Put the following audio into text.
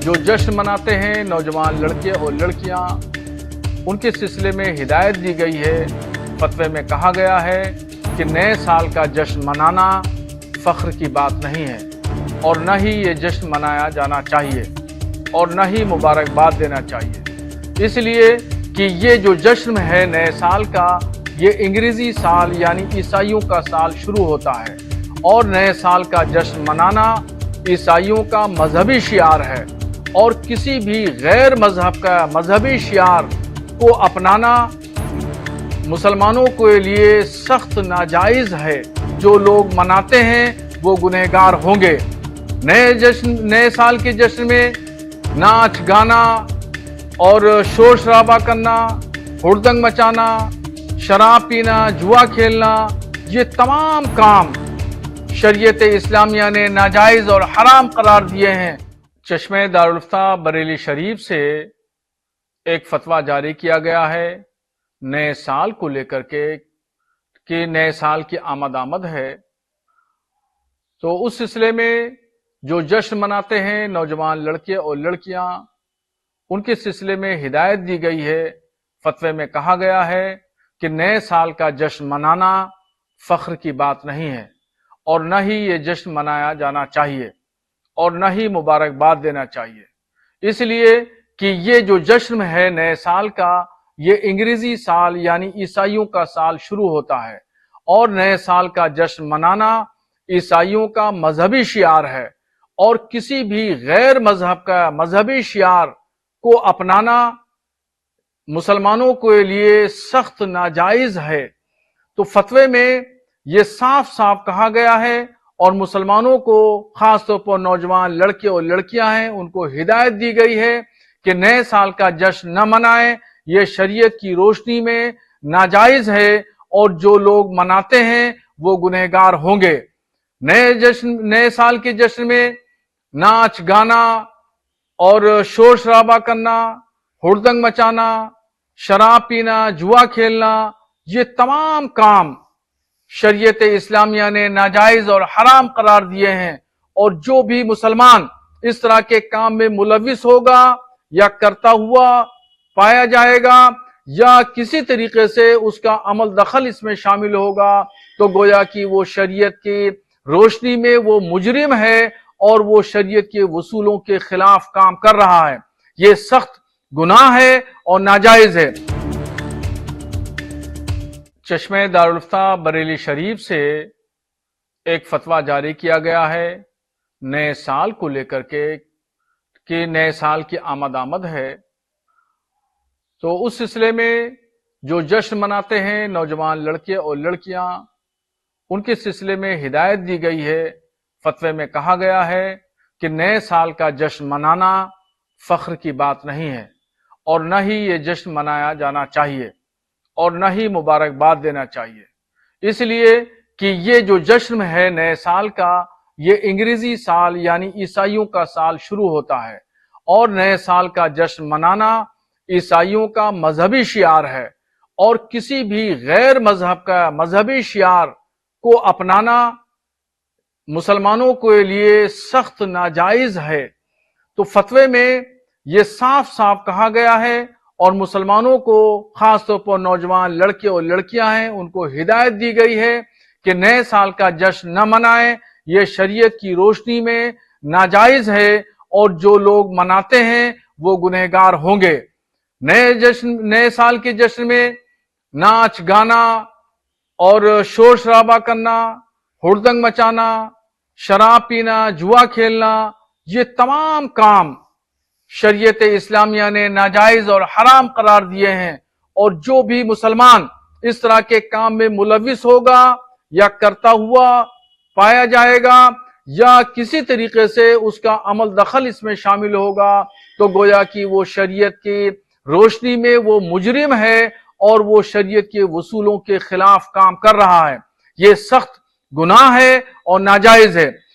جو جشن مناتے ہیں نوجوان لڑکے اور لڑکیاں، ان کے سلسلے میں ہدایت دی گئی ہے۔ فتوے میں کہا گیا ہے کہ نئے سال کا جشن منانا فخر کی بات نہیں ہے، اور نہ ہی یہ جشن منایا جانا چاہیے، اور نہ ہی مبارکباد دینا چاہیے، اس لیے کہ یہ جو جشن ہے نئے سال کا، یہ انگریزی سال یعنی عیسائیوں کا سال شروع ہوتا ہے، اور نئے سال کا جشن منانا عیسائیوں کا مذہبی شعار ہے، اور کسی بھی غیر مذہب کا مذہبی شعار کو اپنانا مسلمانوں کے لیے سخت ناجائز ہے۔ جو لوگ مناتے ہیں وہ گنہگار ہوں گے۔ نئے سال کے جشن میں ناچ گانا اور شور شرابہ کرنا، ہڑدنگ مچانا، شراب پینا، جوا کھیلنا، یہ تمام کام شریعت اسلامیہ نے ناجائز اور حرام قرار دیے ہیں۔ چشمہ دارالفتہ بریلی شریف سے ایک فتویٰ جاری کیا گیا ہے نئے سال کو لے کر کے کہ نئے سال کی آمد ہے، تو اس سلسلے میں جو جشن مناتے ہیں نوجوان لڑکے اور لڑکیاں، ان کے سلسلے میں ہدایت دی گئی ہے۔ فتوے میں کہا گیا ہے کہ نئے سال کا جشن منانا فخر کی بات نہیں ہے، اور نہ ہی یہ جشن منایا جانا چاہیے، اور نہ ہی مبارکباد دینا چاہیے، اس لیے کہ یہ جو جشن ہے نئے سال کا، یہ انگریزی سال یعنی عیسائیوں کا سال شروع ہوتا ہے، اور نئے سال کا جشن منانا عیسائیوں کا مذہبی شعار ہے، اور کسی بھی غیر مذہب کا مذہبی شعار کو اپنانا مسلمانوں کے لیے سخت ناجائز ہے۔ تو فتوے میں یہ صاف صاف کہا گیا ہے، اور مسلمانوں کو خاص طور پر نوجوان لڑکے اور لڑکیاں ہیں ان کو ہدایت دی گئی ہے کہ نئے سال کا جشن نہ منائیں، یہ شریعت کی روشنی میں ناجائز ہے، اور جو لوگ مناتے ہیں وہ گنہگار ہوں گے۔ نئے سال کے جشن میں ناچ گانا اور شور شرابہ کرنا، ہڑدنگ مچانا، شراب پینا، جوا کھیلنا، یہ تمام کام شریعت اسلامیہ نے ناجائز اور حرام قرار دیے ہیں، اور جو بھی مسلمان اس طرح کے کام میں ملوث ہوگا یا کرتا ہوا پایا جائے گا، یا کسی طریقے سے اس کا عمل دخل اس میں شامل ہوگا، تو گویا کہ وہ شریعت کی روشنی میں وہ مجرم ہے، اور وہ شریعت کے اصولوں کے خلاف کام کر رہا ہے۔ یہ سخت گناہ ہے اور ناجائز ہے۔ چشمہ دارالفتہ بریلی شریف سے ایک فتویٰ جاری کیا گیا ہے نئے سال کو لے کر کے کہ نئے سال کی آمد ہے، تو اس سلسلے میں جو جشن مناتے ہیں نوجوان لڑکے اور لڑکیاں، ان کے سلسلے میں ہدایت دی گئی ہے۔ فتوے میں کہا گیا ہے کہ نئے سال کا جشن منانا فخر کی بات نہیں ہے، اور نہ ہی یہ جشن منایا جانا چاہیے، اور نہ ہی مبارکباد دینا چاہیے، اس لیے کہ یہ جو جشن ہے نئے سال کا، یہ انگریزی سال یعنی عیسائیوں کا سال شروع ہوتا ہے، اور نئے سال کا جشن منانا عیسائیوں کا مذہبی شعار ہے، اور کسی بھی غیر مذہب کا مذہبی شعار کو اپنانا مسلمانوں کے لیے سخت ناجائز ہے۔ تو فتوے میں یہ صاف صاف کہا گیا ہے، اور مسلمانوں کو خاص طور پر نوجوان لڑکے اور لڑکیاں ہیں ان کو ہدایت دی گئی ہے کہ نئے سال کا جشن نہ منائیں، یہ شریعت کی روشنی میں ناجائز ہے، اور جو لوگ مناتے ہیں وہ گنہگار ہوں گے۔ نئے سال کے جشن میں ناچ گانا اور شور شرابہ کرنا، ہڑدنگ مچانا، شراب پینا، جوا کھیلنا، یہ تمام کام شریعت اسلامیہ نے ناجائز اور حرام قرار دیے ہیں، اور جو بھی مسلمان اس طرح کے کام میں ملوث ہوگا یا کرتا ہوا پایا جائے گا، یا کسی طریقے سے اس کا عمل دخل اس میں شامل ہوگا، تو گویا کہ وہ شریعت کی روشنی میں وہ مجرم ہے، اور وہ شریعت کے اصولوں کے خلاف کام کر رہا ہے۔ یہ سخت گناہ ہے اور ناجائز ہے۔